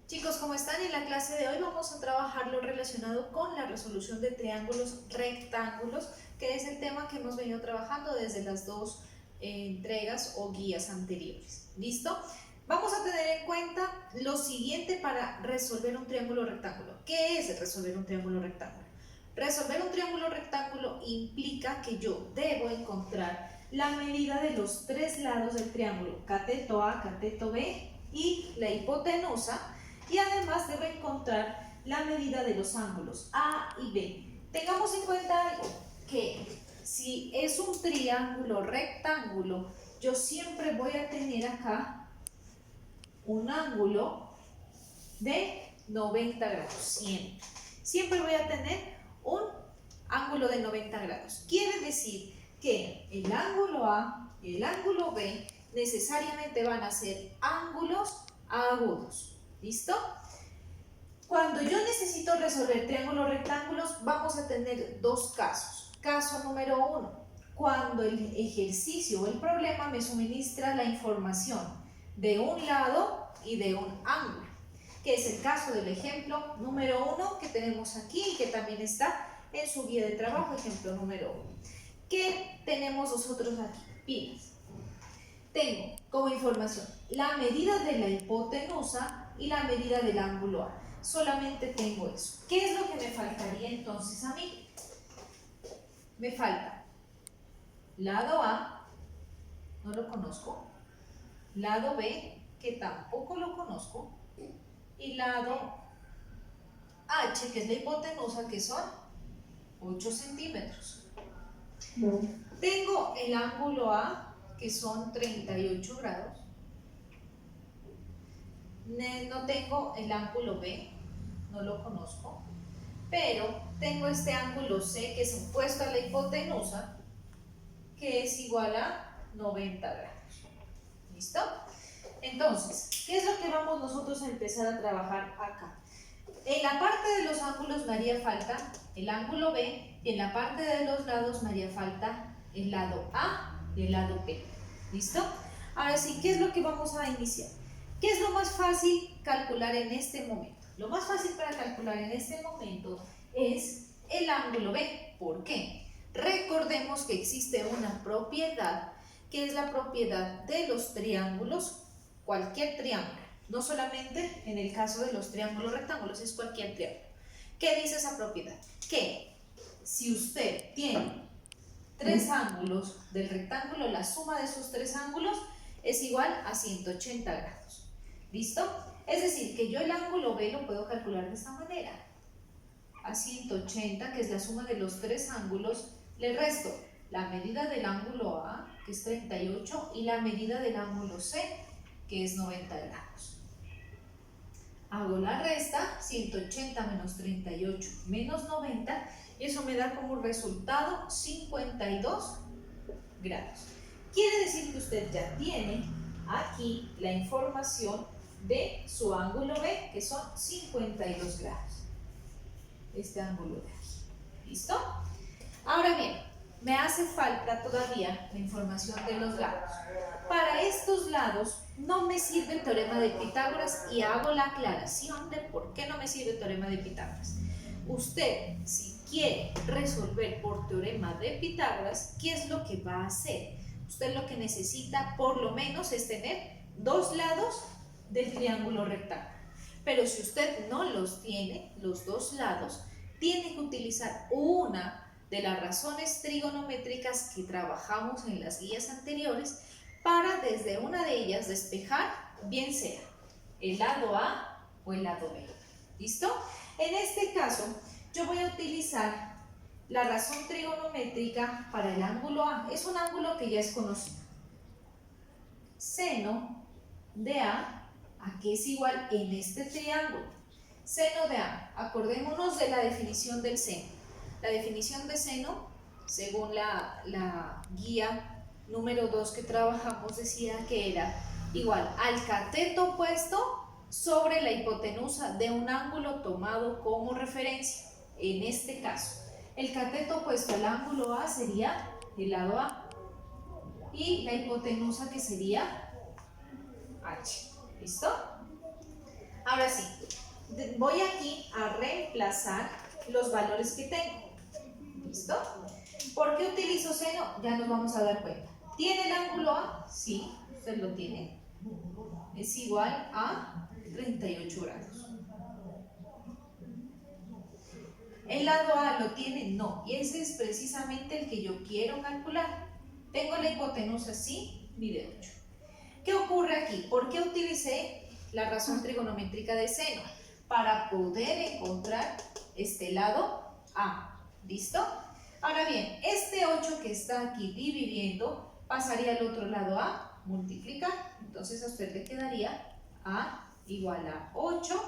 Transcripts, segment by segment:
Chicos, ¿cómo están? En la clase de hoy vamos a trabajar lo relacionado con la resolución de triángulos rectángulos, que es el tema que hemos venido trabajando desde las dos entregas o guías anteriores. ¿Listo? Vamos a tener en cuenta lo siguiente para resolver un triángulo rectángulo. ¿Qué es resolver un triángulo rectángulo? Resolver un triángulo rectángulo implica que yo debo encontrar la medida de los tres lados del triángulo, cateto A, cateto B y la hipotenusa, y además debo encontrar la medida de los ángulos A y B. Tengamos en cuenta algo, que si es un triángulo rectángulo, yo siempre voy a tener acá un ángulo de 90 grados, siempre voy a tener un ángulo de 90 grados. Quiere decir que el ángulo A y el ángulo B necesariamente van a ser ángulos agudos. ¿Listo? Cuando yo necesito resolver triángulos rectángulos, vamos a tener dos casos. Caso número 1, cuando el ejercicio o el problema me suministra la información de un lado y de un ángulo, que es el caso del ejemplo número 1 que tenemos aquí y que también está en su guía de trabajo, ejemplo número 1. ¿Qué tenemos nosotros aquí? Pilas. Tengo como información la medida de la hipotenusa y la medida del ángulo A. Solamente tengo eso. ¿Qué es lo que me faltaría entonces a mí? Me falta lado A, no lo conozco, lado B, que tampoco lo conozco, y lado H, que es la hipotenusa, que son 8 centímetros. Tengo el ángulo A, que son 38 grados. No tengo el ángulo B, no lo conozco, pero tengo este ángulo C, que es opuesto a la hipotenusa, que es igual a 90 grados. ¿Listo? Entonces, ¿qué es lo que vamos nosotros a empezar a trabajar acá? En la parte de los ángulos me haría falta el ángulo B, y en la parte de los lados me haría falta el lado A y el lado B. ¿Listo? Ahora sí, ¿qué es lo que vamos a iniciar? ¿Qué es lo más fácil calcular en este momento? Lo más fácil para calcular en este momento es el ángulo B. ¿Por qué? Recordemos que existe una propiedad que es la propiedad de los triángulos, cualquier triángulo, no solamente en el caso de los triángulos rectángulos, es cualquier triángulo. ¿Qué dice esa propiedad? Que si usted tiene tres ángulos del rectángulo, la suma de esos tres ángulos es igual a 180 grados. ¿Listo? Es decir, que yo el ángulo B lo puedo calcular de esta manera. A 180, que es la suma de los tres ángulos, le resto la medida del ángulo A, que es 38, y la medida del ángulo C, que es 90 grados. Hago la resta, 180 menos 38 menos 90, y eso me da como resultado 52 grados. Quiere decir que usted ya tiene aquí la información de su ángulo B, que son 52 grados. Este ángulo de aquí. ¿Listo? Ahora bien, me hace falta todavía la información de los lados. Para estos lados no me sirve el teorema de Pitágoras, y hago la aclaración de por qué no me sirve el teorema de Pitágoras. Usted, si quiere resolver por teorema de Pitágoras, ¿qué es lo que va a hacer? Usted lo que necesita por lo menos es tener dos lados del triángulo rectángulo. Pero si usted no los tiene, los dos lados, tiene que utilizar una de las razones trigonométricas que trabajamos en las guías anteriores para desde una de ellas despejar, bien sea el lado A o el lado B. ¿Listo? En este caso, yo voy a utilizar la razón trigonométrica para el ángulo A. Es un ángulo que ya es conocido. Seno de A, ¿a qué es igual en este triángulo? Seno de A, acordémonos de la definición del seno. La definición de seno, según la guía número 2 que trabajamos, decía que era igual al cateto opuesto sobre la hipotenusa de un ángulo tomado como referencia. En este caso, el cateto opuesto al ángulo A sería el lado A, y la hipotenusa, que sería H. ¿Listo? Ahora sí, voy aquí a reemplazar los valores que tengo. ¿Listo? ¿Por qué utilizo seno? Ya nos vamos a dar cuenta. ¿Tiene el ángulo A? Sí, usted lo tiene. Es igual a 38 grados. ¿El lado A lo tiene? No. Y ese es precisamente el que yo quiero calcular. Tengo la hipotenusa, sí, mide 8. ¿Qué ocurre aquí? ¿Por qué utilicé la razón trigonométrica de seno? Para poder encontrar este lado A. ¿Listo? Ahora bien, este 8 que está aquí dividiendo pasaría al otro lado a multiplicar. Entonces a usted le quedaría A igual a 8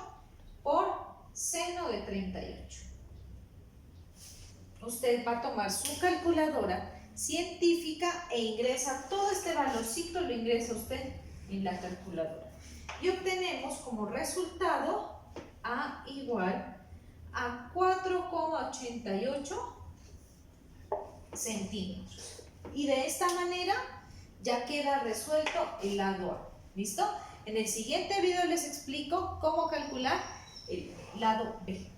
por seno de 38. Usted va a tomar su calculadora científica e ingresa todo este valorcito, lo ingresa usted en la calculadora. Y obtenemos como resultado A igual a 4,88 centímetros. Y de esta manera ya queda resuelto el lado A. ¿Listo? En el siguiente video les explico cómo calcular el lado B.